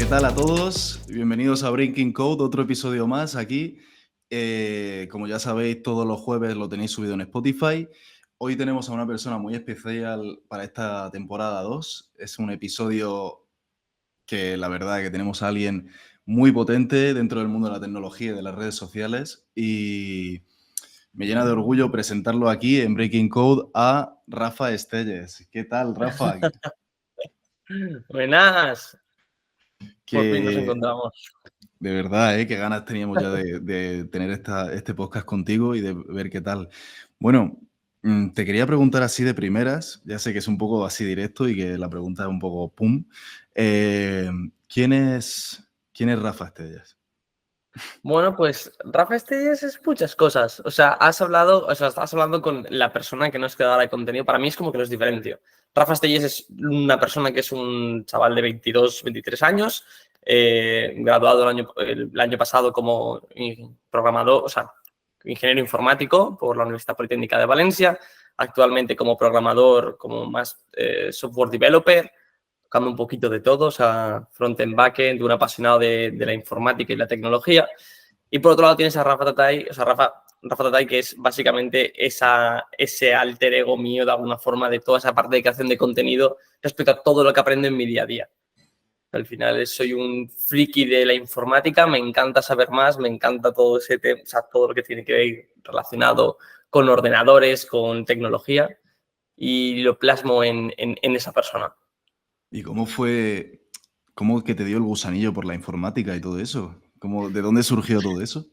tal a todos? Bienvenidos a Breaking Code, otro episodio más aquí. Como ya sabéis, todos los jueves lo tenéis subido en Spotify. Hoy tenemos a una persona muy especial para esta temporada 2. Es un episodio que la verdad que tenemos a alguien muy potente dentro del mundo de la tecnología y de las redes sociales. Y me llena de orgullo presentarlo aquí en Breaking Code a Rafa Estelles. ¿Qué tal, Rafa? Buenas, por fin nos Que encontramos. De verdad, qué ganas teníamos ya de tener este podcast contigo y de ver qué tal. Bueno, te quería preguntar así de primeras, ya sé que es un poco así directo y que la pregunta es un poco pum. eh, ¿quién es Rafa Estellas? Bueno, pues Rafa Estellés es muchas cosas. O sea, estás hablando con la persona que no es creadora de contenido. Para mí es como que los diferencio. Rafa Estellés es una persona que es un chaval de 22, 23 años, graduado el año pasado como programador, o sea, ingeniero informático por la Universidad Politécnica de Valencia, actualmente como programador, como más software developer, tocando un poquito de todo, o sea, front-end, back-end, un apasionado de la informática y la tecnología. Y por otro lado tienes a Rafa Tatay, o sea, Rafa Tatay, que es básicamente ese alter ego mío, de alguna forma, de toda esa parte de creación de contenido respecto a todo lo que aprendo en mi día a día. Al final soy un friki de la informática, me encanta saber más, me encanta todo ese tema, o sea, todo lo que tiene que ver relacionado con ordenadores, con tecnología, y lo plasmo en esa persona. ¿Y cómo que te dio el gusanillo por la informática y todo eso? ¿De dónde surgió todo eso?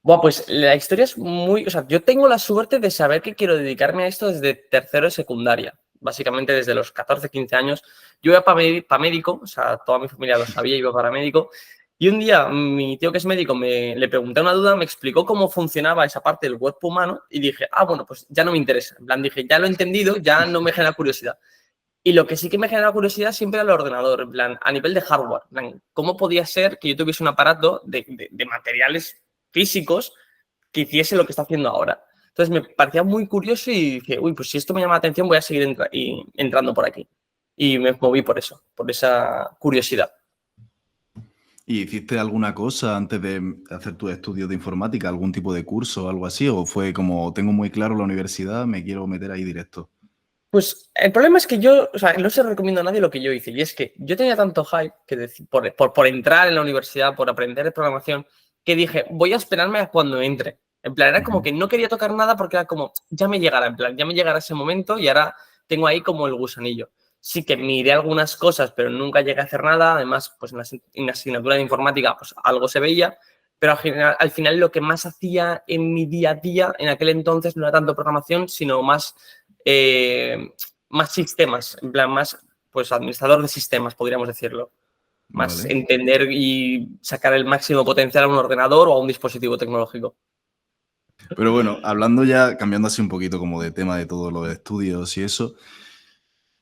Bueno, pues la historia es muy... O sea, yo tengo la suerte de saber que quiero dedicarme a esto desde tercero de secundaria. Básicamente desde los 14, 15 años. Yo iba para médico, o sea, toda mi familia lo sabía, iba para médico. Y un día mi tío que es médico le pregunté una duda, me explicó cómo funcionaba esa parte del cuerpo humano y dije, bueno, pues ya no me interesa. En plan, dije, ya lo he entendido, ya no me genera curiosidad. Y lo que sí que me genera curiosidad siempre era el ordenador, en plan, a nivel de hardware. En plan, ¿cómo podía ser que yo tuviese un aparato de materiales físicos que hiciese lo que está haciendo ahora? Entonces me parecía muy curioso y dije, uy, pues si esto me llama la atención voy a seguir entrando por aquí. Y me moví por eso, por esa curiosidad. ¿Y hiciste alguna cosa antes de hacer tus estudios de informática, algún tipo de curso o algo así? ¿O fue como, tengo muy claro la universidad, me quiero meter ahí directo? Pues el problema es que yo, o sea, no se lo recomiendo a nadie lo que yo hice. Y es que yo tenía tanto hype que por entrar en la universidad, por aprender de programación, que dije, voy a esperarme a cuando entre. En plan, era como que no quería tocar nada porque era como, ya me llegará, en plan, ya me llegará ese momento y ahora tengo ahí como el gusanillo. Sí que miré algunas cosas, pero nunca llegué a hacer nada. Además, pues en la asignatura de informática, pues algo se veía. Pero al final lo que más hacía en mi día a día en aquel entonces no era tanto programación, sino más sistemas, en plan, más pues administrador de sistemas, podríamos decirlo. Más Vale. entender y sacar el máximo potencial a un ordenador o a un dispositivo tecnológico. Pero bueno, hablando ya, cambiando así un poquito como de tema de todos los estudios y eso,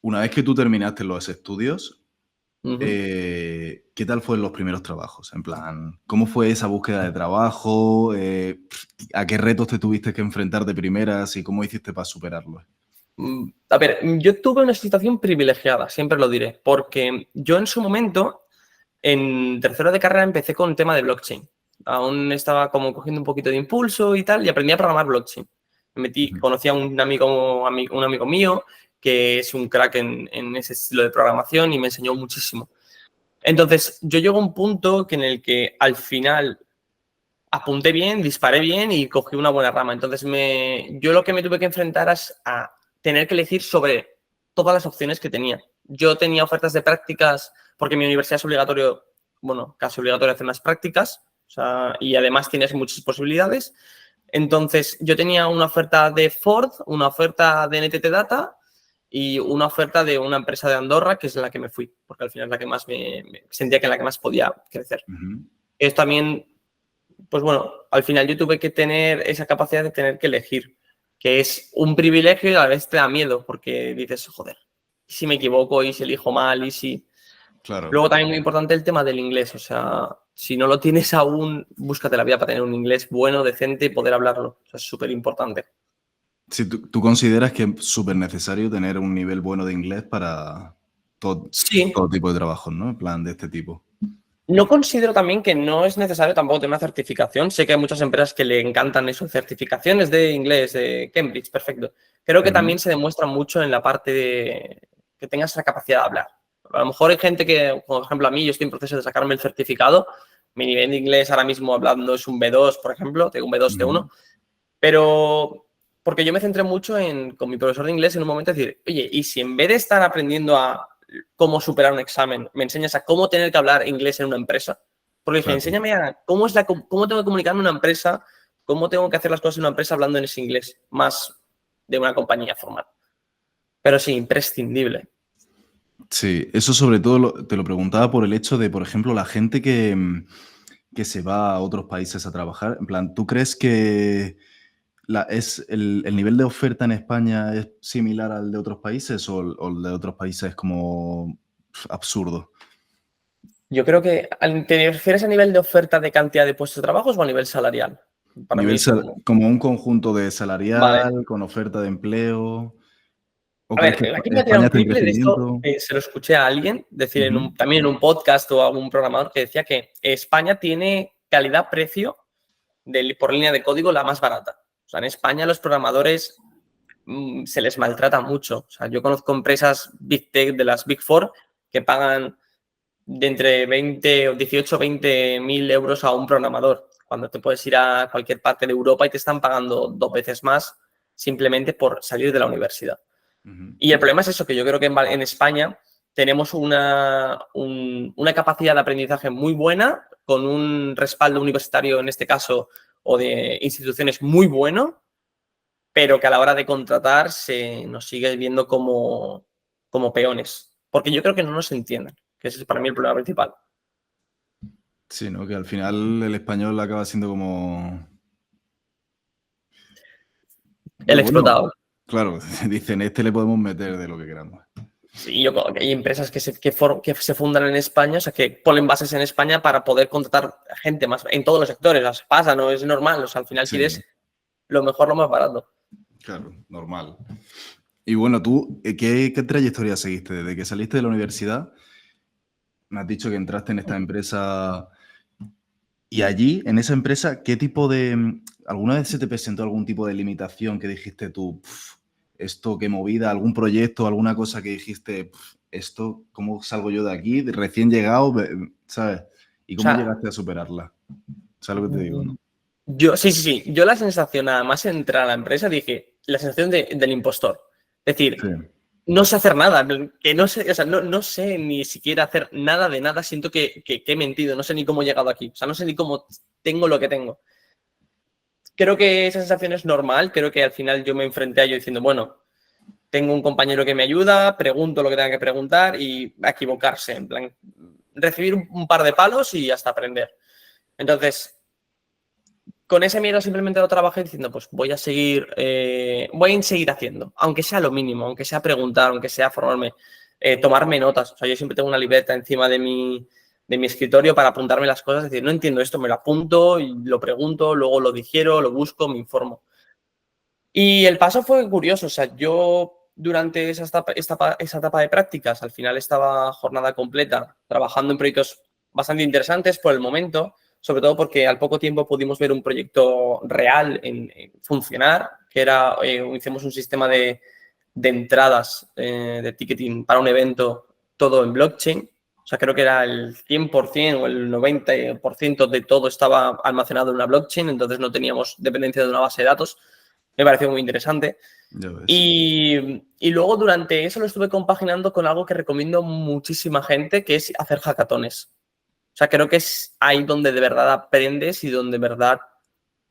una vez que tú terminaste los estudios, ¿qué tal fueron los primeros trabajos? En plan, ¿cómo fue esa búsqueda de trabajo? ¿A qué retos te tuviste que enfrentar de primeras y cómo hiciste para superarlos? A ver, yo tuve una situación privilegiada, siempre lo diré, porque yo en su momento, en tercero de carrera, empecé con el tema de blockchain. Aún estaba como cogiendo un poquito de impulso y tal, y aprendí a programar blockchain. Conocí a un amigo mío que es un crack en ese estilo de programación y me enseñó muchísimo. Entonces, yo llego a un punto en el que al final apunté bien, disparé bien y cogí una buena rama. Entonces, yo lo que me tuve que enfrentar es a tener que elegir sobre todas las opciones que tenía. Yo tenía ofertas de prácticas porque mi universidad es obligatorio, bueno, casi obligatorio hacer unas prácticas, o sea, y además tienes muchas posibilidades. Entonces, yo tenía una oferta de Ford, una oferta de NTT Data y una oferta de una empresa de Andorra, que es la que me fui, porque al final es la que más me sentía que es la que más podía crecer. Es también, pues bueno, al final yo tuve que tener esa capacidad de tener que elegir, que es un privilegio y a la vez te da miedo, porque dices, joder, ¿y si me equivoco? ¿Y si elijo mal? ¿Y si...? Claro. Luego también muy importante el tema del inglés, o sea, si no lo tienes aún, búscate la vida para tener un inglés bueno, decente y poder hablarlo. O sea, es súper importante. Si tú consideras que es súper necesario tener un nivel bueno de inglés para todo, Sí, todo tipo de trabajos, ¿no? En plan, de este tipo. No considero también que no es necesario tampoco tener una certificación. Sé que hay muchas empresas que le encantan eso, certificaciones de inglés, de Cambridge, perfecto. Creo que Ujú. también se demuestra mucho en la parte de que tengas esa capacidad de hablar. A lo mejor hay gente que, por ejemplo, a mí, yo estoy en proceso de sacarme el certificado. Mi nivel de inglés ahora mismo hablando es un B2, por ejemplo, tengo un B2, Ujú. C1, pero porque yo me centré mucho con mi profesor de inglés en un momento decir, oye, ¿y si en vez de estar aprendiendo a cómo superar un examen, me enseñas a cómo tener que hablar inglés en una empresa? Porque dije, Claro. enséñame a cómo tengo que comunicarme en una empresa, cómo tengo que hacer las cosas en una empresa hablando en ese inglés, más de una compañía formal. Pero sí, imprescindible. Sí, eso sobre todo te lo preguntaba por el hecho de, por ejemplo, la gente que se va a otros países a trabajar. En plan, ¿tú crees que el nivel de oferta en España es similar al de otros países o el de otros países es como absurdo? Yo creo que, ¿te refieres a nivel de oferta de cantidad de puestos de trabajo o a nivel salarial? Para mí Nivel es como, como un conjunto de vale. salarial, con oferta de empleo, ¿o A crees que ver, aquí me ha tirado España un está en triple de esto, crecimiento? se lo escuché a alguien decir Ujú. también en un podcast o a algún programador que decía que España tiene calidad-precio por línea de código la más barata. O sea, en España los programadores se les maltrata mucho. O sea, yo conozco empresas Big Tech de las Big Four que pagan de entre 20 o 18 o 20 mil euros a un programador, cuando te puedes ir a cualquier parte de Europa y te están pagando 2 veces más simplemente por salir de la universidad. Ujú. Y el problema es eso, que yo creo que en España tenemos una capacidad de aprendizaje muy buena, con un respaldo universitario en este caso o de instituciones muy bueno, pero que a la hora de contratar se nos sigue viendo como peones. Porque yo creo que no nos entienden, que ese es para mí el problema principal. Sí, ¿no? Que al final el español acaba siendo como... El Pero bueno, explotado. claro, dicen, este le podemos meter de lo que queramos. Sí, yo creo que hay empresas que se fundan en España, o sea, que ponen bases en España para poder contratar gente más en todos los sectores. O sea, pasa, no es normal. O sea, al final Sí, quieres lo mejor, lo más barato. claro, normal. Y bueno, tú, ¿qué trayectoria seguiste? Desde que saliste de la universidad, me has dicho que entraste en esta empresa y allí, en esa empresa, ¿qué tipo de... ¿Alguna vez se te presentó algún tipo de limitación que dijiste tú, "Pf, esto qué movida, algún proyecto, alguna cosa que dijiste, "Pf, esto, ¿cómo salgo yo de aquí? De recién llegado, ¿sabes? ¿Y O cómo sea, llegaste a superarla? ¿Sabes lo que te digo, no? yo, sí, sí, sí. Yo la sensación, nada más entrar a la empresa, dije, la sensación del impostor. Es decir, Sí. no sé hacer nada, que no sé, o sea, no sé ni siquiera hacer nada de nada, siento que he mentido, no sé ni cómo he llegado aquí, o sea, no sé ni cómo tengo lo que tengo. Creo que esa sensación es normal, creo que al final yo me enfrenté a ello diciendo, bueno, tengo un compañero que me ayuda, pregunto lo que tenga que preguntar y a equivocarse, en plan, recibir un par de palos y hasta aprender. Entonces, con ese miedo simplemente lo trabajé diciendo, pues voy a seguir haciendo, aunque sea lo mínimo, aunque sea preguntar, aunque sea formarme, tomarme notas. O sea, yo siempre tengo una libreta encima de mi escritorio para apuntarme las cosas, es decir, no entiendo esto, me lo apunto y lo pregunto, luego lo digiero, lo busco, me informo. Y el paso fue curioso, o sea, yo durante esa etapa de prácticas, al final estaba jornada completa trabajando en proyectos bastante interesantes por el momento, sobre todo porque al poco tiempo pudimos ver un proyecto real en funcionar, que era, hicimos un sistema de entradas de ticketing para un evento todo en blockchain. O sea, creo que era el 100% o el 90% de todo estaba almacenado en una blockchain, entonces no teníamos dependencia de una base de datos. Me pareció muy interesante. Ya ves. Y luego durante eso lo estuve compaginando con algo que recomiendo muchísima gente, que es hacer hackatones. O sea, creo que es ahí donde de verdad aprendes y donde de verdad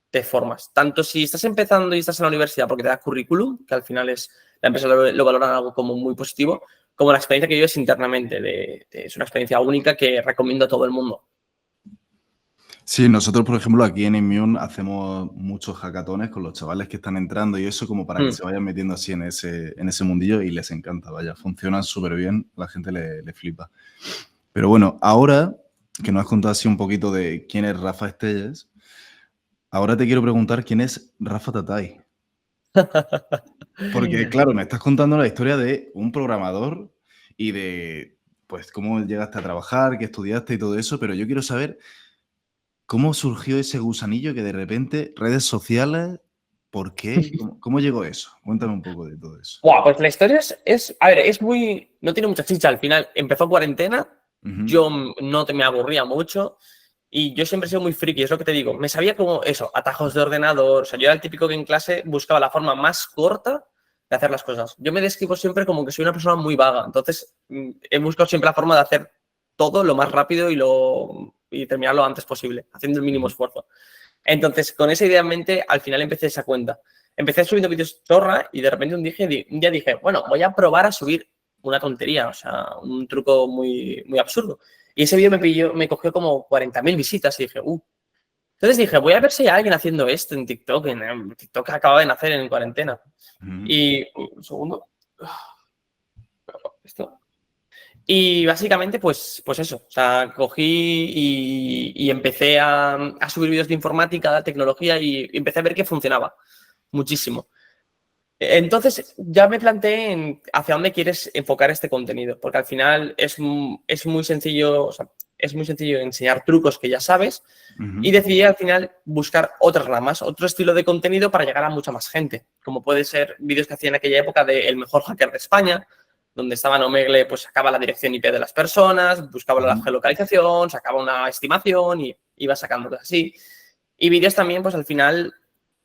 te formas. Tanto si estás empezando y estás en la universidad porque te da currículum, que al final la empresa lo valora algo como muy positivo, como la experiencia que vives internamente. Es una experiencia única que recomiendo a todo el mundo. Sí, nosotros, por ejemplo, aquí en Immune hacemos muchos hackatones con los chavales que están entrando y eso como para que Mm. se vayan metiendo así en ese mundillo y les encanta, vaya, funcionan súper bien, la gente le flipa. Pero bueno, ahora que nos has contado así un poquito de quién es Rafa Estelles, ahora te quiero preguntar quién es Rafa Tatay. Porque, claro, me estás contando la historia de un programador y de pues cómo llegaste a trabajar, qué estudiaste y todo eso, pero yo quiero saber cómo surgió ese gusanillo que de repente redes sociales, ¿por qué? ¿Cómo llegó eso? Cuéntame un poco de todo eso. Buah, pues la historia a ver, es muy, no tiene mucha chicha. Al final empezó cuarentena, Ujú, yo no me aburría mucho y yo siempre he sido muy friki, es lo que te digo. Me sabía como eso, atajos de ordenador. O sea, yo era el típico que en clase buscaba la forma más corta de hacer las cosas. Yo me describo siempre como que soy una persona muy vaga, entonces he buscado siempre la forma de hacer todo lo más rápido y terminar lo antes posible, haciendo el mínimo ujú. esfuerzo. Entonces, con esa idea en mente, al final empecé esa cuenta. Empecé subiendo vídeos chorra y de repente un día dije, bueno, voy a probar a subir una tontería, o sea, un truco muy, muy absurdo. Y ese vídeo me cogió como 40.000 visitas y dije, Entonces dije, voy a ver si hay alguien haciendo esto en TikTok. En TikTok acaba de nacer en cuarentena. Ujú. Y, un segundo. Esto. Y básicamente, pues eso, o sea, cogí y empecé a subir vídeos de informática, de tecnología y empecé a ver que funcionaba muchísimo. Entonces ya me planteé en hacia dónde quieres enfocar este contenido, porque al final es muy sencillo, o sea, es muy sencillo enseñar trucos que ya sabes y Ujú. decidí al final buscar otras ramas, otro estilo de contenido para llegar a mucha más gente, como puede ser vídeos que hacía en aquella época de El mejor hacker de España, donde estaba en Omegle, pues sacaba la dirección IP de las personas, buscaba la Ujú. geolocalización, sacaba una estimación y iba sacando cosas así. Y vídeos también, pues al final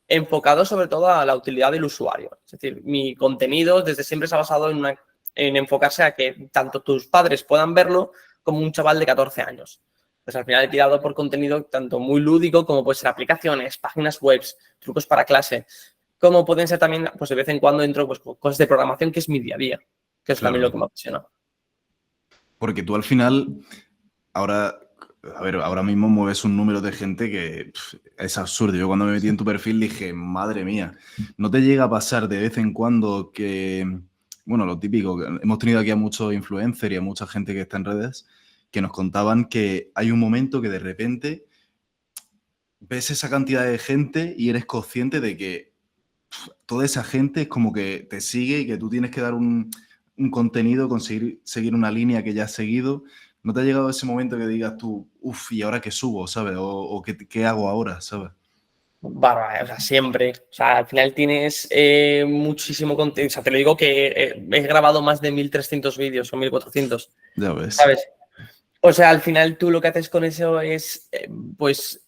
enfocado sobre todo a la utilidad del usuario. Es decir, mi contenido desde siempre se ha basado en enfocarse a que tanto tus padres puedan verlo como un chaval de 14 años. Pues al final he tirado por contenido tanto muy lúdico como puede ser aplicaciones, páginas web, trucos para clase, como pueden ser también, pues de vez en cuando entro pues, cosas de programación que es mi día a día, que es también lo Claro, que me apasiona. porque tú al final, ahora, a ver, ahora mismo mueves un número de gente que es absurdo. Yo cuando me metí en tu perfil dije, madre mía, ¿no te llega a pasar de vez en cuando que, bueno, lo típico, que hemos tenido aquí a muchos influencers y a mucha gente que está en redes que nos contaban que hay un momento que de repente ves esa cantidad de gente y eres consciente de que toda esa gente es como que te sigue y que tú tienes que dar un contenido, conseguir seguir una línea que ya has seguido. ¿No te ha llegado ese momento que digas tú, uff, ¿y ahora qué subo, sabes? O qué hago ahora, sabes? Bárbara, o sea, siempre. O sea, al final tienes muchísimo contenido. O sea, te lo digo que he grabado más de 1.300 vídeos o 1.400, Ya ves. ¿sabes? O sea, al final tú lo que haces con eso es, pues,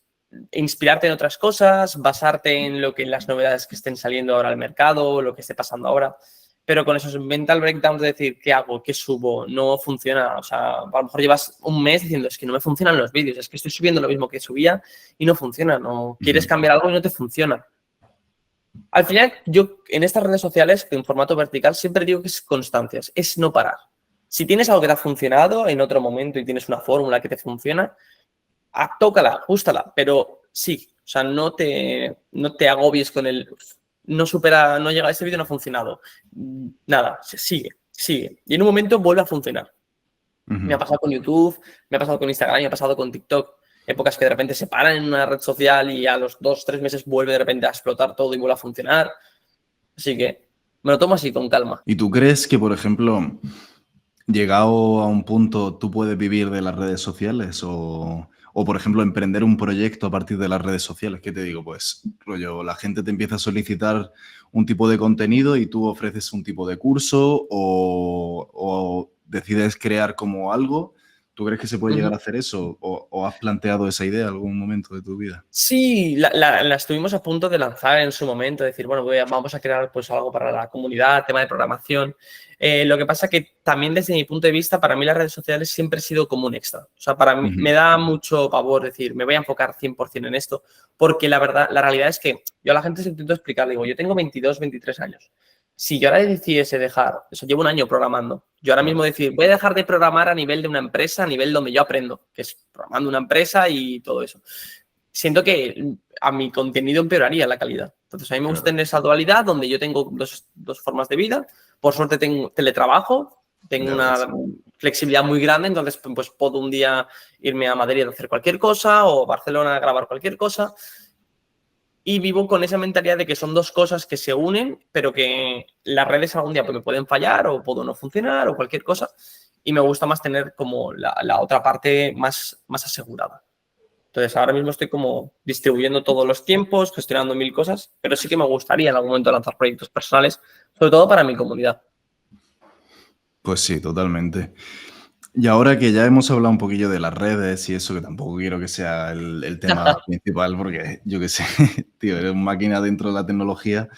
inspirarte en otras cosas, basarte en en las novedades que estén saliendo ahora al mercado, lo que esté pasando ahora. Pero con esos mental breakdowns de decir, ¿qué hago? ¿Qué subo? No funciona. O sea, a lo mejor llevas un mes diciendo, es que no me funcionan los vídeos, es que estoy subiendo lo mismo que subía y no funciona. No quieres Ujú, cambiar algo y no te funciona. Al final, yo en estas redes sociales, en formato vertical, siempre digo que es constancia, es no parar. Si tienes algo que te ha funcionado en otro momento y tienes una fórmula que te funciona, tócala, ajustala, pero sí, o sea, no te agobies con el no supera, no llega, este vídeo no ha funcionado. Nada, sigue, sigue. Y en un momento vuelve a funcionar. Me ha ujú. pasado con YouTube, me ha pasado con Instagram, me ha pasado con TikTok. Épocas que de repente se paran en una red social y a los 2, 3 meses vuelve de repente a explotar todo y vuelve a funcionar. Así que me lo tomo así, con calma. ¿Y tú crees que, por ejemplo, llegado a un punto, tú puedes vivir de las redes sociales o, por ejemplo, emprender un proyecto a partir de las redes sociales? ¿Qué te digo? Pues, rollo, la gente te empieza a solicitar un tipo de contenido y tú ofreces un tipo de curso o decides crear como algo. ¿Tú crees que se puede llegar Ujú. a hacer eso? ¿O has planteado esa idea en algún momento de tu vida? Sí, la estuvimos a punto de lanzar en su momento, decir, bueno, vamos a crear pues algo para la comunidad, tema de programación. Lo que pasa que también desde mi punto de vista, para mí las redes sociales siempre han sido como un extra. O sea, para mí Ujú, me da mucho pavor decir, me voy a enfocar 100% en esto, porque la verdad, la realidad es que yo a la gente se intento explicar, digo, yo tengo 22, 23 años. Si yo ahora decidiese dejar, eso llevo un año programando, yo ahora mismo claro, decir, voy a dejar de programar a nivel de una empresa, a nivel donde yo aprendo, que es programando una empresa y todo eso, siento que a mi contenido empeoraría la calidad. Entonces, a mí me gusta claro. tener esa dualidad donde yo tengo dos formas de vida. Por suerte tengo teletrabajo, tengo Ya una ves. flexibilidad muy grande, entonces pues puedo un día irme a Madrid a hacer cualquier cosa o a Barcelona a grabar cualquier cosa. Y vivo con esa mentalidad de que son dos cosas que se unen, pero que las redes algún día pues, me pueden fallar o puedo no funcionar o cualquier cosa. y me gusta más tener como la otra parte más asegurada. Entonces, ahora mismo estoy como distribuyendo todos los tiempos, gestionando 1000 cosas, pero sí que me gustaría en algún momento lanzar proyectos personales, sobre todo para mi comunidad. Pues sí, totalmente. Y ahora que ya hemos hablado un poquillo de las redes y eso, que tampoco quiero que sea el tema principal, porque yo qué sé, tío, eres una máquina dentro de la tecnología.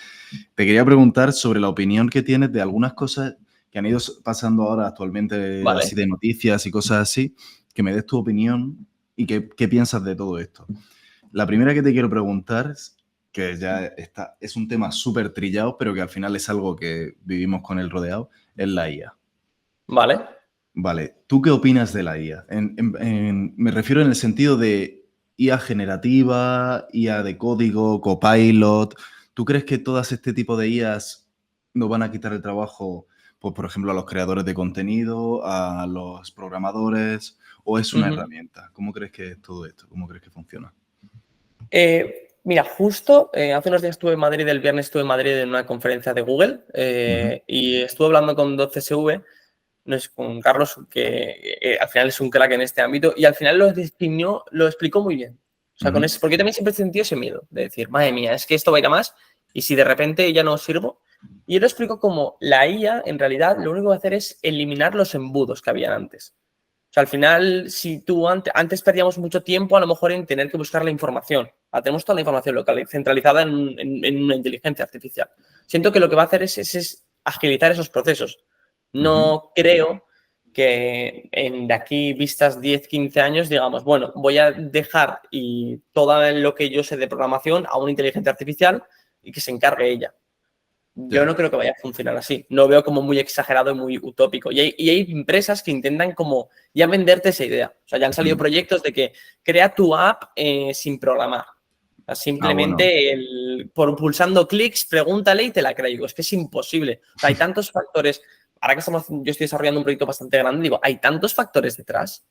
Te quería preguntar sobre la opinión que tienes de algunas cosas que han ido pasando ahora actualmente, Vale, así de noticias y cosas así, que me des tu opinión y qué piensas de todo esto. La primera que te quiero preguntar, que ya está, es un tema súper trillado, pero que al final es algo que vivimos con el rodeado, es la IA. vale. Vale, ¿tú qué opinas de la IA? Me refiero en el sentido de IA generativa, IA de código, Copilot. ¿Tú crees que todas este tipo de IAs nos van a quitar el trabajo, pues, por ejemplo, a los creadores de contenido, a los programadores, o es una Ujú. herramienta? ¿Cómo crees que es todo esto? ¿Cómo crees que funciona? Mira, justo hace unos días estuve en Madrid, el viernes estuve en Madrid en una conferencia de Google Ujú, y estuve hablando con 12SV, no es con Carlos, que al final es un crack en este ámbito, y al final lo definió, lo explicó muy bien. O sea, con ujú. eso, porque yo también siempre he sentido ese miedo de decir, madre mía, es que esto va a ir a más, y si de repente ya no sirvo. Y él lo explicó como la IA, en realidad, lo único que va a hacer es eliminar los embudos que habían antes. O sea, al final, si tú antes perdíamos mucho tiempo a lo mejor en tener que buscar la información. Ahora tenemos toda la información local, centralizada en una inteligencia artificial. Siento que lo que va a hacer es agilizar esos procesos. Ujú. No creo que de aquí vistas 10, 15 años digamos, bueno, voy a dejar y todo lo que yo sé de programación a una inteligencia artificial y que se encargue ella. Yo Ya. no creo que vaya a funcionar así. Lo veo como muy exagerado y muy utópico. Y hay empresas que intentan como ya venderte esa idea. O sea, ya han salido Ujú. proyectos de que crea tu app sin programar. O sea, Ah, bueno, simplemente por pulsando clics, pregúntale y te la creo. Es que es imposible. O sea, hay tantos factores. Ahora que yo estoy desarrollando un proyecto bastante grande, digo, hay tantos factores detrás.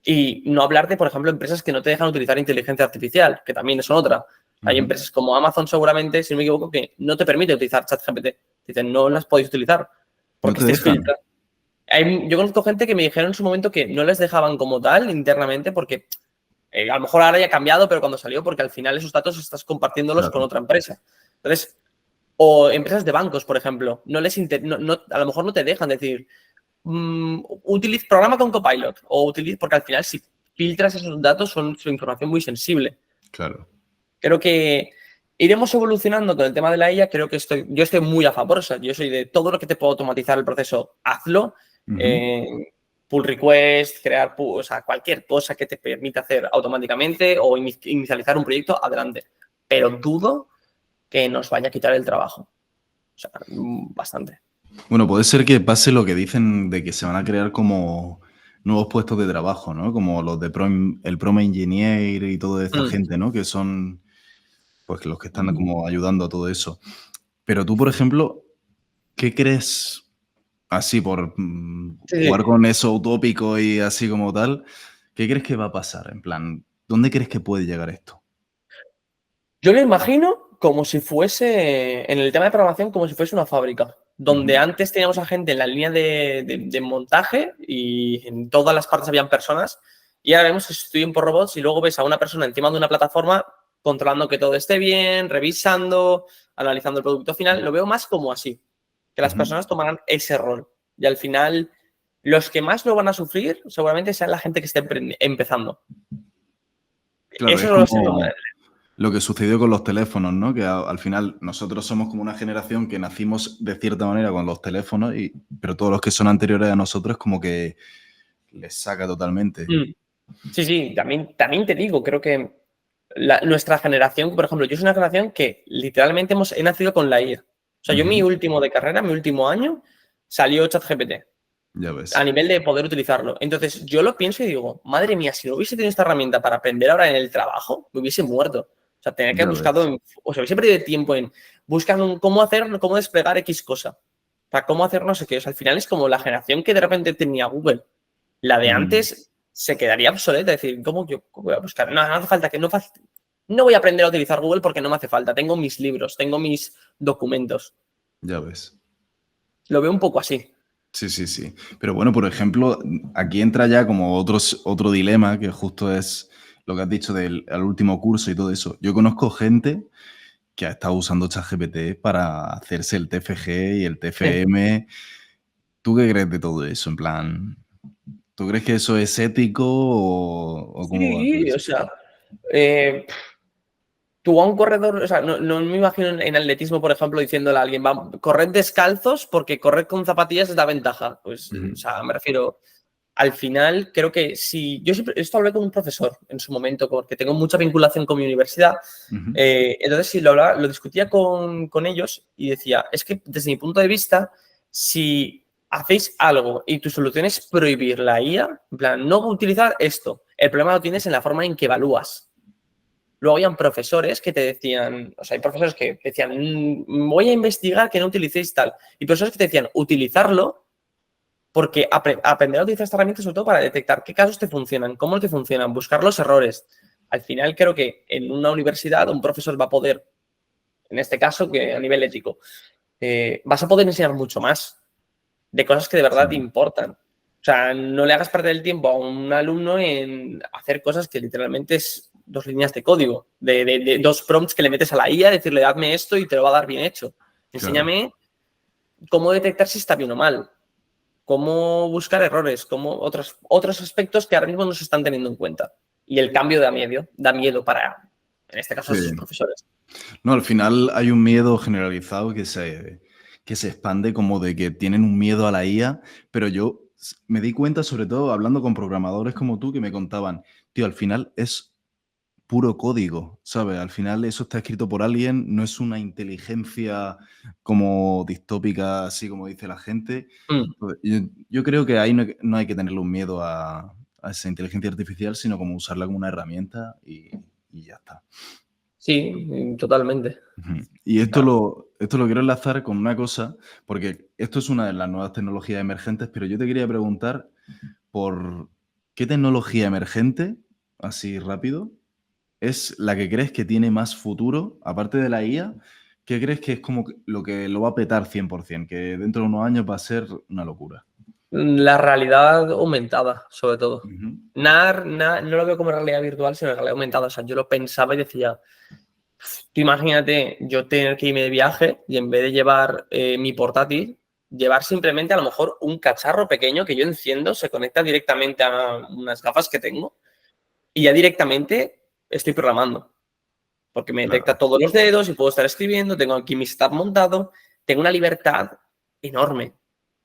Y no hablar de, por ejemplo, empresas que no te dejan utilizar inteligencia artificial, que también son otra. Hay ujú. empresas como Amazon, seguramente, si no me equivoco, que no te permite utilizar ChatGPT. Dicen, no las podéis utilizar No porque te estés dejan. filtrado. Yo conozco gente que me dijeron en su momento que no les dejaban como tal internamente porque a lo mejor ahora ya ha cambiado, pero cuando salió, porque al final esos datos estás compartiéndolos con Claro. otra empresa. Entonces, o empresas de bancos, por ejemplo, a lo mejor no te dejan decir, programa con Copilot porque al final si filtras esos datos son información muy sensible. Claro. Creo que iremos evolucionando con el tema de la IA. Creo que yo estoy muy a favor. O sea, yo soy de todo lo que te puedo automatizar el proceso, hazlo. Ujú. Eh, pull request, crear, o sea, cualquier cosa que te permita hacer automáticamente o inicializar un proyecto, adelante. Pero dudo que nos vaya a quitar el trabajo. O sea, bastante. Bueno, puede ser que pase lo que dicen de que se van a crear como nuevos puestos de trabajo, ¿no? Como los de el Prompt Engineer y toda esta Mm. gente, ¿no? Que son, pues, los que están como ayudando a todo eso. Pero tú, por ejemplo, ¿qué crees, así por Sí, jugar sí. con eso utópico y así como tal, qué crees que va a pasar? En plan, ¿dónde crees que puede llegar esto? Yo lo imagino como si fuese, en el tema de programación, como si fuese una fábrica, donde Ujú, antes teníamos a gente en la línea de montaje y en todas las partes habían personas, y ahora vemos que sustituyen por robots y luego ves a una persona encima de una plataforma controlando que todo esté bien, revisando, analizando el producto final. Lo veo más como así, que las ujú. personas tomarán ese rol. Y al final, los que más lo van a sufrir seguramente sean la gente que esté empezando. Claro, Eso es no lo sé. como lo que sucedió con los teléfonos, ¿no? Que al final nosotros somos como una generación que nacimos de cierta manera con los teléfonos, pero todos los que son anteriores a nosotros como que les saca totalmente. Sí, sí, también te digo, creo que nuestra generación, por ejemplo, yo soy una generación que literalmente he nacido con la IA. O sea, yo mi Ujú, último de carrera, mi último año, salió ChatGPT ya a ves. nivel de poder utilizarlo. Entonces, yo lo pienso y digo, madre mía, si no hubiese tenido esta herramienta para aprender ahora en el trabajo, me hubiese muerto. O sea, tener que Ya haber buscado, ves. o sea, hubiese perdido tiempo en buscar cómo hacer, cómo desplegar X cosa. O sea, cómo hacer no sé qué. O sea, al final es como la generación que de repente tenía Google. La de Mm, antes se quedaría obsoleta. Es decir, ¿cómo voy a buscar? No, no hace falta que no voy a aprender a utilizar Google porque no me hace falta. Tengo mis libros, tengo mis documentos. ya ves. Lo veo un poco así. Sí, sí, sí. Pero bueno, por ejemplo, aquí entra ya como otro dilema, que justo es lo que has dicho del al último curso y todo eso. Yo conozco gente que ha estado usando ChatGPT para hacerse el TFG y el TFM. ¿Tú qué crees de todo eso? En plan, ¿tú crees que eso es ético o cómo va todo Sí, o eso? sea, eh, tú a un corredor, o sea, no me imagino en atletismo, por ejemplo, diciéndole a alguien, va, corred descalzos porque correr con zapatillas es la ventaja. Pues, o Ujú, sea, me refiero, al final creo que si, yo siempre, esto hablé con un profesor en su momento, porque tengo mucha vinculación con mi universidad, ujú. entonces si lo hablaba, lo discutía con ellos y decía, es que desde mi punto de vista, si hacéis algo y tu solución es prohibir la IA, en plan, no utilizar esto, el problema lo tienes en la forma en que evalúas. Luego habían profesores que te decían, o sea, hay profesores que decían, voy a investigar que no utilicéis tal. Y profesores que te decían, utilizarlo porque aprender a utilizar esta herramienta sobre todo para detectar qué casos te funcionan, cómo te funcionan, buscar los errores. Al final creo que en una universidad un profesor va a poder, en este caso, que a nivel ético, vas a poder enseñar mucho más de cosas que de verdad te Sí, importan. O sea, no le hagas perder el tiempo a un alumno en hacer cosas que literalmente es dos líneas de código, de dos prompts que le metes a la IA, decirle, hazme esto y te lo va a dar bien hecho. claro. Enséñame cómo detectar si está bien o mal, cómo buscar errores, cómo otros aspectos que ahora mismo no se están teniendo en cuenta. Y el cambio da miedo para, en este caso, Sí. a sus profesores. No, al final hay un miedo generalizado que se expande como de que tienen un miedo a la IA, pero yo me di cuenta, sobre todo hablando con programadores como tú, que me contaban, tío, al final es puro código, ¿sabes? Al final eso está escrito por alguien, no es una inteligencia como distópica, así como dice la gente. Mm. Pues, yo creo que ahí no hay que tenerle un miedo a esa inteligencia artificial, sino como usarla como una herramienta y ya está. Sí, totalmente. Ujú. Y Ah, esto lo quiero enlazar con una cosa, porque esto es una de las nuevas tecnologías emergentes, pero yo te quería preguntar por qué tecnología emergente, así rápido, es la que crees que tiene más futuro, aparte de la IA, ¿qué crees que es como lo que lo va a petar 100%, que dentro de unos años va a ser una locura? La realidad aumentada, sobre todo. Ujú. No lo veo como realidad virtual, sino realidad aumentada. O sea, yo lo pensaba y decía, tú imagínate yo tener que irme de viaje y en vez de llevar mi portátil, llevar simplemente a lo mejor un cacharro pequeño que yo enciendo, se conecta directamente a unas gafas que tengo y ya directamente estoy programando. Porque me detecta Claro. todos los dedos y puedo estar escribiendo, tengo aquí mi setup montado, tengo una libertad enorme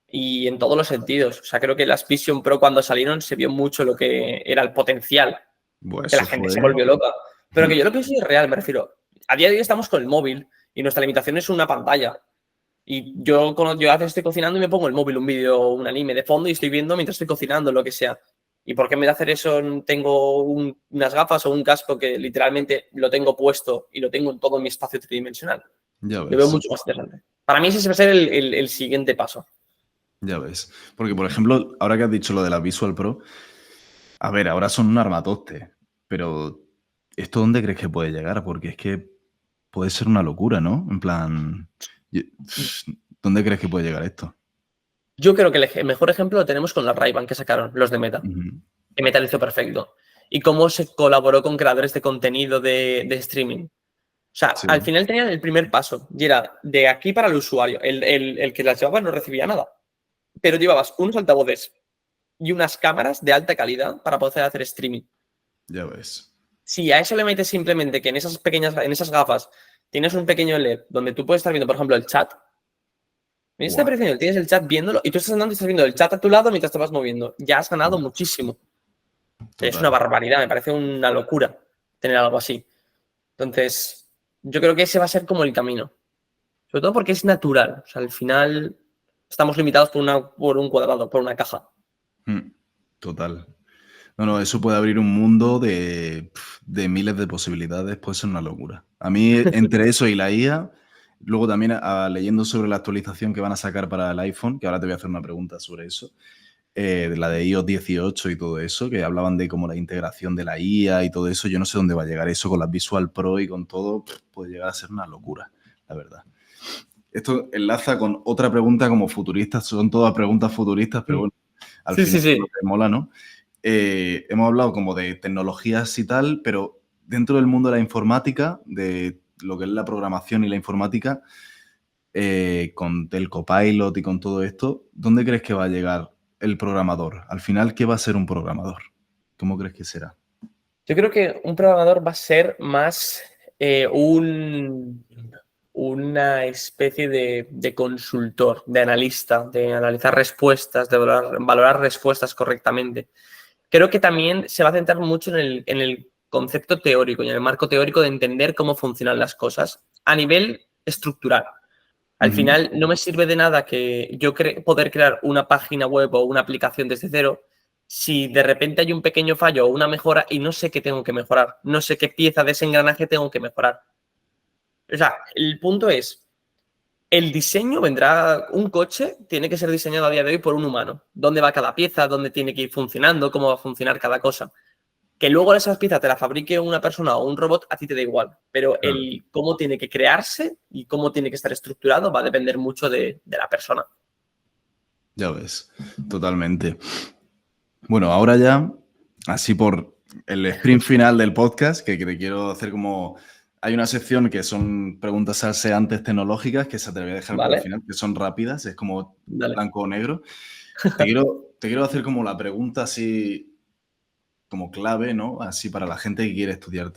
y en todos los sentidos. O sea, creo que las Vision Pro cuando salieron se vio mucho lo que era el potencial, Buah, que la eso gente fue. se volvió loca. Pero que Ujú. yo lo que sí es real, me refiero. A día de hoy estamos con el móvil y nuestra limitación es una pantalla. Y yo a veces estoy cocinando y me pongo el móvil, un vídeo, un anime de fondo y estoy viendo mientras estoy cocinando, lo que sea. ¿Y por qué en vez de hacer eso tengo unas gafas o un casco que literalmente lo tengo puesto y lo tengo en todo mi espacio tridimensional? Ya Lo veo ves, mucho más interesante. Para mí ese va a ser el siguiente paso. ya ves. Porque, por ejemplo, ahora que has dicho lo de la Visual Pro, a ver, ahora son un armatoste, pero ¿esto dónde crees que puede llegar? Porque es que puede ser una locura, ¿no? En plan, y- ¿dónde crees que puede llegar esto? Yo creo que el mejor ejemplo lo tenemos con la Ray-Ban que sacaron, los de Meta. Ujú. Que Meta lo hizo perfecto. Y cómo se colaboró con creadores de contenido de streaming. O sea, Sí, al final tenían el primer paso y era de aquí para el usuario. El que las llevaba no recibía nada. Pero llevabas unos altavoces y unas cámaras de alta calidad para poder hacer streaming. ya ves. Si a eso le metes simplemente que en esas gafas tienes un pequeño LED donde tú puedes estar viendo, por ejemplo, el chat. En este Buah, precio tienes el chat viéndolo y tú estás andando y estás viendo el chat a tu lado mientras te vas moviendo. Ya has ganado muchísimo. Es una total. barbaridad, me parece una locura tener algo así. Entonces, yo creo que ese va a ser como el camino. Sobre todo porque es natural. O sea, al final estamos limitados por un cuadrado, por una caja. Mm, total. No, no, eso puede abrir un mundo de miles de posibilidades, puede ser una locura. A mí, entre eso y la IA, luego también leyendo sobre la actualización que van a sacar para el iPhone, que ahora te voy a hacer una pregunta sobre eso, de la de iOS 18 y todo eso, que hablaban de como la integración de la IA y todo eso, yo no sé dónde va a llegar eso con las Visual Pro y con todo, puede llegar a ser una locura, la verdad. esto enlaza con otra pregunta como futurista, son todas preguntas futuristas, pero bueno, al Sí, final sí, sí. lo que mola, ¿no? Hemos hablado como de tecnologías y tal, pero dentro del mundo de la informática, de lo que es la programación y la informática, con el Copilot y con todo esto, ¿dónde crees que va a llegar el programador? Al final, ¿qué va a ser un programador? ¿Cómo crees que será? Yo creo que un programador va a ser más una especie de consultor, de analista, de analizar respuestas, de valorar respuestas correctamente. Creo que también se va a centrar mucho en el concepto teórico y en el marco teórico de entender cómo funcionan las cosas a nivel estructural. Al final, no me sirve de nada que yo poder crear una página web o una aplicación desde cero si de repente hay un pequeño fallo o una mejora y no sé qué tengo que mejorar, no sé qué pieza de ese engranaje tengo que mejorar. O sea, el punto es, el diseño vendrá, un coche tiene que ser diseñado a día de hoy por un humano. ¿Dónde va cada pieza? ¿Dónde tiene que ir funcionando? ¿Cómo va a funcionar cada cosa? Que luego esas piezas te las fabrique una persona o un robot, a ti te da igual. Pero Claro. el cómo tiene que crearse y cómo tiene que estar estructurado va a depender mucho de la persona. Ya ves, totalmente. Bueno, ahora ya, así por el sprint final del podcast, que te quiero hacer como... Hay una sección que son preguntas salseantes tecnológicas que se te voy a dejar para el ¿Vale? final, que son rápidas, es como Dale. blanco o negro. Te quiero hacer como la pregunta así como clave, ¿no? Así para la gente que quiere estudiar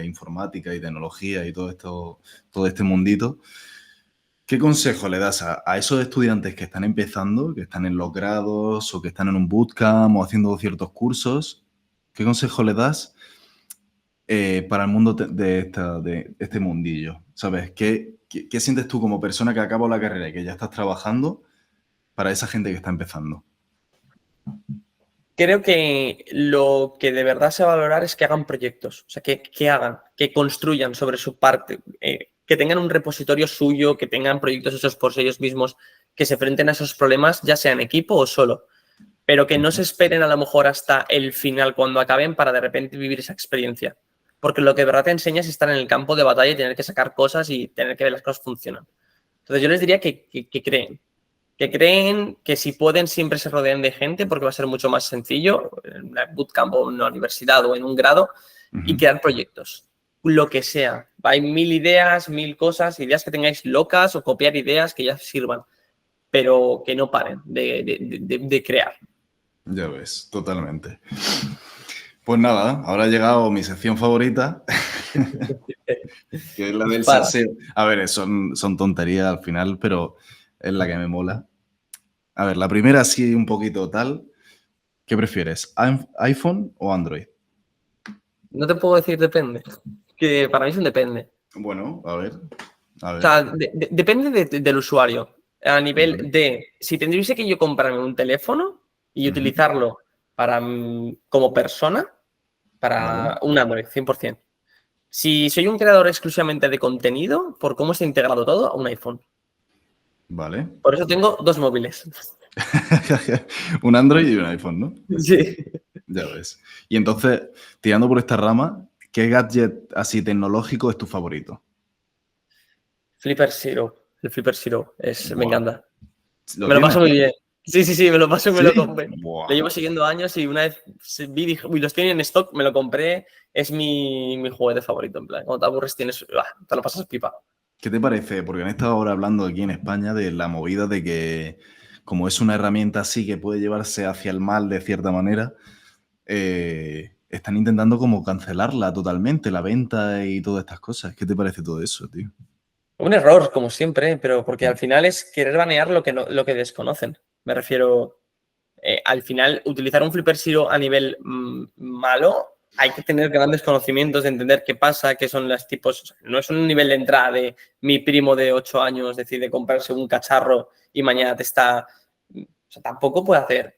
informática y tecnología y todo este mundito. ¿Qué consejo le das a esos estudiantes que están empezando, que están en los grados o que están en un bootcamp o haciendo ciertos cursos? ¿Qué consejo le das para el mundo de este mundillo? ¿Sabes? ¿Qué sientes tú como persona que acabó la carrera y que ya estás trabajando para esa gente que está empezando? Creo que lo que de verdad se va a valorar es que hagan proyectos, o sea, que hagan, que construyan sobre su parte, que tengan un repositorio suyo, que tengan proyectos hechos por ellos mismos, que se enfrenten a esos problemas, ya sea en equipo o solo, pero que no se esperen a lo mejor hasta el final cuando acaben para de repente vivir esa experiencia. Porque lo que de verdad te enseña es estar en el campo de batalla y tener que sacar cosas y tener que ver las cosas funcionan. Entonces yo les diría que creen que si pueden siempre se rodeen de gente porque va a ser mucho más sencillo en una bootcamp o en una universidad o en un grado y crear proyectos, lo que sea. Hay 1000 ideas, 1000 cosas, ideas que tengáis locas o copiar ideas que ya sirvan, pero que no paren de crear. Ya ves, totalmente. Pues nada, ahora ha llegado mi sección favorita, que es la del Dispara. salseo. A ver, son tonterías al final, pero es la que me mola. A ver, la primera sí un poquito tal. ¿Qué prefieres, iPhone o Android? No te puedo decir depende, que para mí es un depende. Bueno, a ver, a O ver. sea, depende del usuario. A Vale. nivel de, si tendríase que yo comprarme un teléfono y Ujú. utilizarlo para, como persona, Vale, para un Android, 100%. Si soy un creador exclusivamente de contenido, por cómo está integrado todo, a un iPhone. vale. Por eso tengo dos móviles. Un Android y un iPhone, ¿no? Sí. Ya ves. Y entonces, tirando por esta rama, ¿qué gadget así tecnológico es tu favorito? Flipper Zero. El Flipper Zero me Buah. encanta. ¿Lo Me lo tienes? paso muy bien. Sí, sí, sí, me lo paso y me lo ¿Sí? compré. Le Buah. llevo siguiendo años y una vez vi, dije, uy, los tienen en stock, me lo compré. Es mi juguete favorito, en plan. Cuando te aburres, te lo pasas pipa. ¿Qué te parece? Porque han estado ahora hablando aquí en España de la movida de que, como es una herramienta así que puede llevarse hacia el mal de cierta manera, están intentando como cancelarla totalmente, la venta y todas estas cosas. ¿Qué te parece todo eso, tío? Un error, como siempre, pero porque al final es querer banear lo que, lo que desconocen. Me refiero, al final, utilizar un Flipper Zero a nivel malo, hay que tener grandes conocimientos de entender qué pasa, qué son los tipos. O sea, no es un nivel de entrada de mi primo de 8 años decide comprarse un cacharro y mañana te está. O sea, tampoco puede hacer,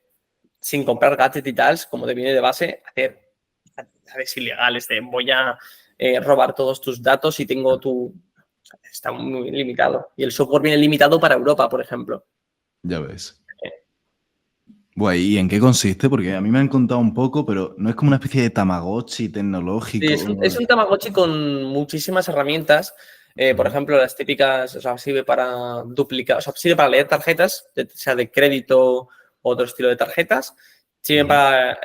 sin comprar gadgets y tal, como te viene de base, hacer actividades ilegales de voy a robar todos tus datos y tengo tu. Está muy limitado. Y el software viene limitado para Europa, por ejemplo. Ya ves. Buah, ¿y en qué consiste? Porque a mí me han contado un poco, pero no es como una especie de Tamagotchi Sí, tecnológico. es un Tamagotchi con muchísimas herramientas. Por ejemplo, las típicas, o sea, sirve para duplicar, o sea, sirve para leer tarjetas, sea de crédito o otro estilo de tarjetas. Sirve para,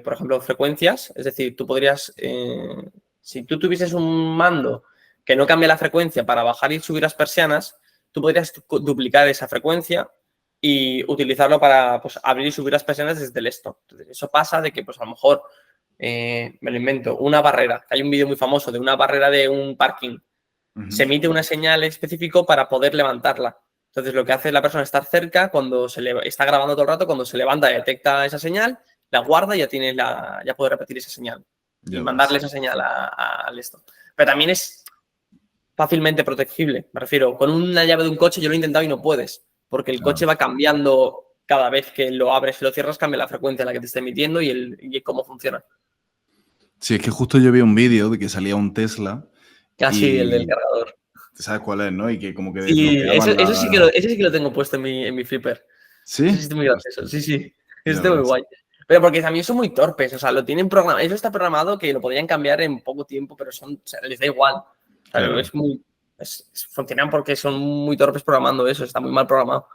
por ejemplo, frecuencias. Es decir, tú podrías, si tú tuvieses un mando que no cambia la frecuencia para bajar y subir las persianas, tú podrías duplicar esa frecuencia y utilizarlo para, pues, abrir y subir las persianas desde el esto. Entonces, eso pasa de que, pues, a lo mejor, me lo invento, una barrera. Hay un vídeo muy famoso de una barrera de un parking. Se emite una señal específico para poder levantarla. Entonces, lo que hace la persona es estar cerca cuando está grabando todo el rato, cuando se levanta, detecta esa señal, la guarda y ya puede repetir esa señal y Ya mandarle ves. esa señal al esto. Pero también es fácilmente protectible. Me refiero, con una llave de un coche yo lo he intentado y no puedes, porque el coche Claro. va cambiando cada vez que lo abres y lo cierras, cambia la frecuencia a la que te está emitiendo y cómo funciona. Sí, es que justo yo vi un vídeo de que salía un Tesla Casi el del y cargador. ¿sabes cuál es, no? Y que como que Sí, desbloqueaban la... ese sí que lo tengo puesto en mi flipper. ¿Sí? Eso sí es muy gracioso. Sí, sí. Eso Ya está muy ves. guay. Pero porque también son muy torpes. O sea, lo tienen programado. Eso está programado que lo podrían cambiar en poco tiempo, pero o sea, les da igual. O sea, Claro. es muy. Funcionan porque son muy torpes programando eso. Está muy mal programado.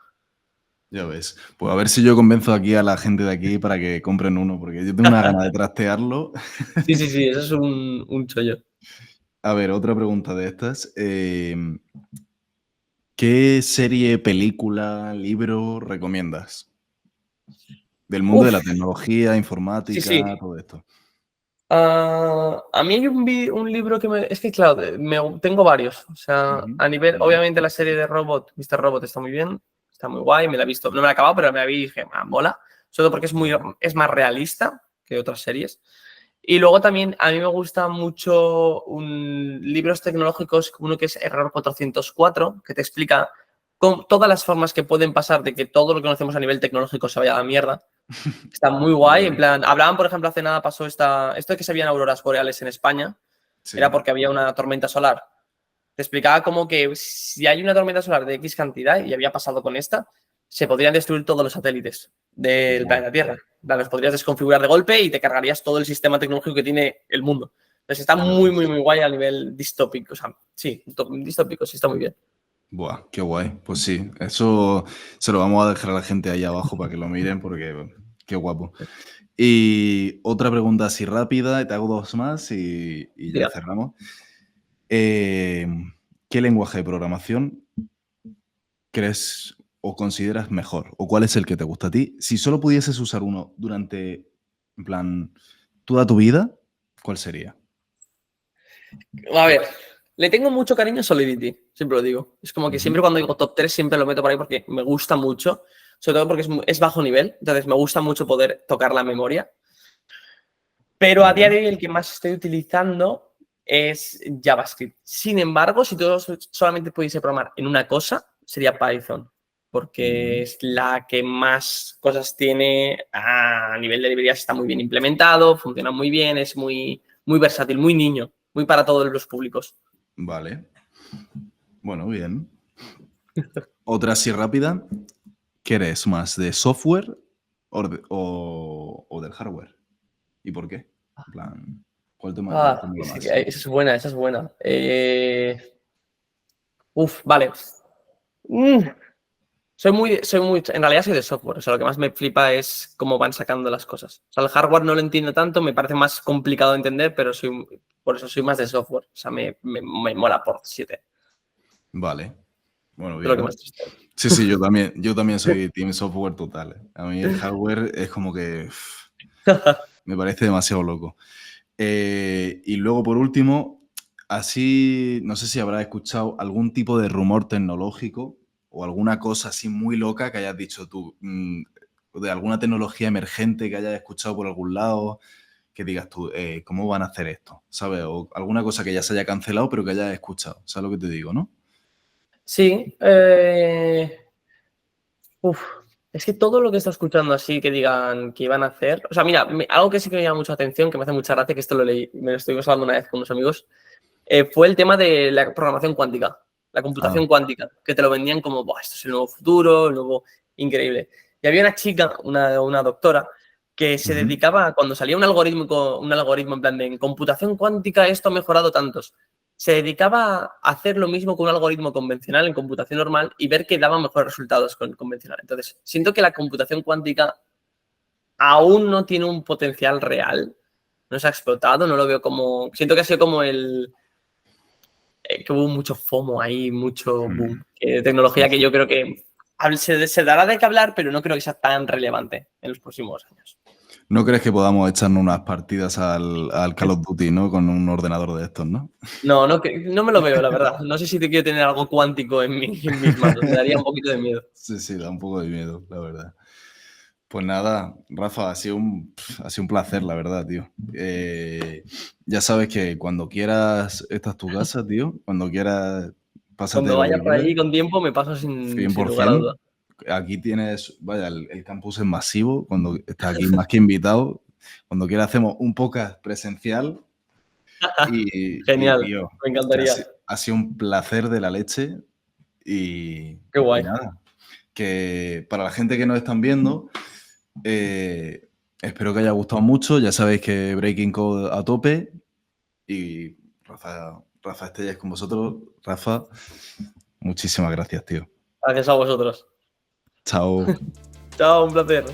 Ya ves. Pues a ver si yo convenzo aquí a la gente de aquí para que compren uno, porque yo tengo una gana de trastearlo. Sí, sí, sí. Eso es un chollo. A ver, otra pregunta de estas. ¿Qué serie, película, libro recomiendas? Del mundo de la Uf. tecnología, Sí, informática, sí. todo esto. A mí hay un libro que es que, claro, tengo varios. O sea, Ujú. a nivel, Vale. obviamente la serie de Robot, Mr. Robot está muy bien, está muy guay, me la he visto, no me la he acabado, pero me la vi y dije, mola. Sobre todo porque es más realista que otras series. Y luego también a mí me gusta mucho libros tecnológicos, uno que es Error 404, que te explica todas las formas que pueden pasar de que todo lo que conocemos a nivel tecnológico se vaya a la mierda. Está muy Ya guay, en ves. plan, hablaban, por ejemplo, hace nada pasó esto de que se habían auroras boreales en España, era Sí. porque había una tormenta solar. Te explicaba como que si hay una tormenta solar de X cantidad, y había pasado con esta, se podrían destruir todos los satélites del Buah. planeta Tierra. Los podrías desconfigurar de golpe y te cargarías todo el sistema tecnológico que tiene el mundo. Entonces está Ya muy, muy, ves. muy guay a nivel distópico. O sea, sí, distópico, sí está muy bien. Buah, qué guay. Pues sí, eso se lo vamos a dejar a la gente ahí abajo para que lo miren porque qué guapo. Y otra pregunta así rápida, te hago dos más y ya Mira, cerramos. Eh, ¿Qué lenguaje de programación crees o consideras mejor? ¿O cuál es el que te gusta a ti? Si solo pudieses usar uno durante, en plan, toda tu vida, ¿cuál sería? a ver, le tengo mucho cariño a Solidity, siempre lo digo. Es como que Ujú. siempre cuando digo top 3 siempre lo meto por ahí porque me gusta mucho, sobre todo porque es bajo nivel, entonces me gusta mucho poder tocar la memoria. Pero a día Vale. de hoy el que más estoy utilizando es JavaScript. Sin embargo, si tú solamente pudiese programar en una cosa, sería Python, porque Ujú. es la que más cosas tiene a nivel de librerías, está muy bien implementado, funciona muy bien, es muy, muy versátil, muy niño, muy para todos los públicos. Vale. Bueno, bien. Otra así rápida. ¿Qué eres más, de software o del hardware? ¿Y por qué? En plan, ¿cuál te mola Sí, más? esa es buena, esa es buena. Vale. Mm, en realidad soy de software, o sea, lo que más me flipa es cómo van sacando las cosas. O sea, el hardware no lo entiendo tanto, me parece más complicado de entender, pero por eso soy más de software. O sea, me mola por 7. Vale. Bueno, Es lo que bien. más estoy. Sí, sí, yo también soy team software total. A mí el hardware es como que me parece demasiado loco. Y luego, por último, así, no sé si habrás escuchado algún tipo de rumor tecnológico o alguna cosa así muy loca que hayas dicho tú, de alguna tecnología emergente que hayas escuchado por algún lado, que digas tú, ¿cómo van a hacer esto? ¿Sabes? O alguna cosa que ya se haya cancelado, pero que hayas escuchado. ¿Sabes lo que te digo, no? Sí, es que todo lo que está escuchando así que digan que iban a hacer. O sea, mira, algo que sí que me llama mucha atención, que me hace mucha gracia, que esto lo leí, me lo estuvimos hablando una vez con unos amigos, fue el tema de la programación cuántica, la Ah, computación cuántica, que te lo vendían como, "Buah, esto es el nuevo futuro, el nuevo increíble". Y había una chica, una doctora, que se ujú. dedicaba, cuando salía un algoritmo en plan de en computación cuántica, esto ha mejorado tantos. se dedicaba a hacer lo mismo con un algoritmo convencional en computación normal y ver que daba mejores resultados con el convencional. Entonces, siento que la computación cuántica aún no tiene un potencial real, no se ha explotado, no lo veo como... Siento que ha sido como el... que hubo mucho FOMO ahí, mucho boom de tecnología que yo creo que se dará de qué hablar, pero no creo que sea tan relevante en los próximos años. ¿No crees que podamos echarnos unas partidas al Call of Duty, ¿no? Con un ordenador de estos, ¿no? No, no me lo veo, la verdad. No sé si te quiero tener algo cuántico en mis manos. Me daría un poquito de miedo. Sí, da un poco de miedo, la verdad. Pues nada, Rafa, ha sido un placer, la verdad, tío. Ya sabes que cuando quieras, esta es tu casa, tío. Cuando quieras, pásate Cuando lo vaya que por quieras. allí con tiempo me paso sin lugar a 100%. duda. Aquí tienes, vaya, el campus es masivo. Cuando estás aquí más que invitado. Cuando quieras hacemos un podcast presencial. Y Genial, tío, me encantaría. ha sido un placer de la leche. Y Qué guay. nada, que para la gente que nos están viendo, espero que haya gustado mucho. Ya sabéis que Breaking Code a tope. Y Rafa Estellas con vosotros. Rafa, muchísimas gracias, tío. Gracias a vosotros. Chao. Chao, un placer.